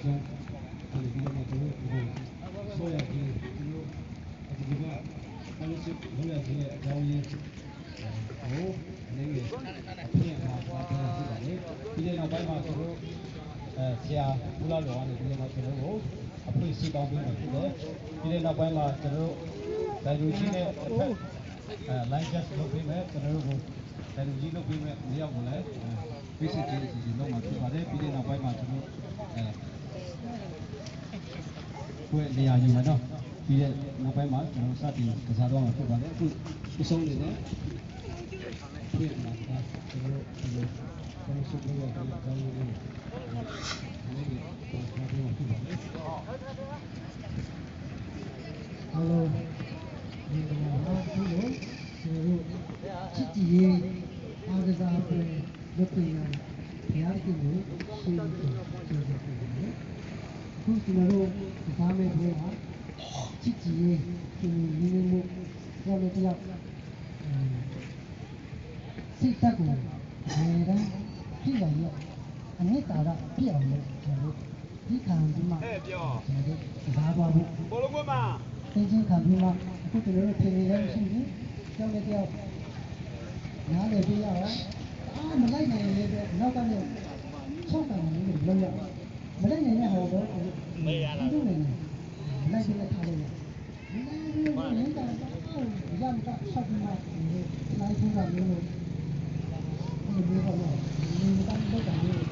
ကြောင်းဒီလိုမျိုးကျွန်တော်တို့ဆောရခြင်းဒီလိုဒီကfellowship လုပ်ရခြင်းရဲ့အကြောင်းရင်းဟိုအနေနဲ့ပြင်မှာပါတယ်ဖြစ်ပါတယ်ဒီနေ့နောက်ပိုင်းမှာကျွန်တော်ဆရာဦးလာလောကနေဒီနေ့ကျွန်တော်တို့အဖွင့်စီတောင်းပေးမှာဖြစ်တယ်ဒီနေ့နောက်ပိုင်းမှာကျွန်တော်တို့ဒိုင်လူကြီးနဲ့အဖက်line just လုပ်ပေးမယ်ကျွန်တော်တို့ကိုဒိုင်လူကြီးလုပ်ပေးမယ်နေရာကိုလည်းပြည့်စုံခြင်းစီစဉ်လုပ်မှာဖြစ်ပါတယ်ဒီနေ့နောက်ပိုင်းမှာကျွန်တော်ကိုယ်နေရာယူမယ်နော်ပြီးတဲ့နောက်ပိုင်းမှာကျွန်တော်စတင်ကစားတော့မှာဖြစ်ပါတယ်အခုအဆုံးနေတယ်ပြင်မှာကျွန်တော်တို့ဒီလိုဆုပ်လို့ရတဲ့အကြောင်းလေးတွေအနေနဲ့ပြောပြပေးမှာဖြစ်ပါတယ်ဟယ်လိုဒီမှာအခုလို့ကျွန်တော်တို့ချစ်ကြည်ရေးအားကစားပွဲလုပ်ပြရဘုရားရှင်ကိုရှင်းပြကျေးဇူးတင်ပါတယ်အခုကျွန်တော်တို့ဒီကားမဲ့ပွဲမှာချစ်ကြည်ရေးဒီနည်းမျိုးကြောက်လို့ကြောက်စိတ်ဓာတ်ကိုနေတိုင်းပြည့်အောင်လို့အနှစ်သာရပြည့်အောင်လို့ကျွန်တော်တို့ဒီခံပြီးမှကျွန်တော်တို့စကားပါဖို့ဘောလုံးကွင်းမှာသင်ချင်းခံပြီးမှအခုကျွန်တော်တို့ဖြေနေလည်းမရှိဘူးကြောက်လို့ကြောက်နားလည်းပြရအောင်မလိုက်နိုင်ရင်လည်းနောက်ကနေ၆ကံလေးကိုလုံးရမလိုက်နိုင်တဲ့ဟောတော့မေးရတာလိုက်နေထားလို့မင်းတို့လည်းတာရမ်းတာဆက်ပြီးမှလိုက်ထူတာမျိုးလို့ဒီလိုမျိုးတော့ဒီလိုမျိုးတော့လောက်တာမျိုး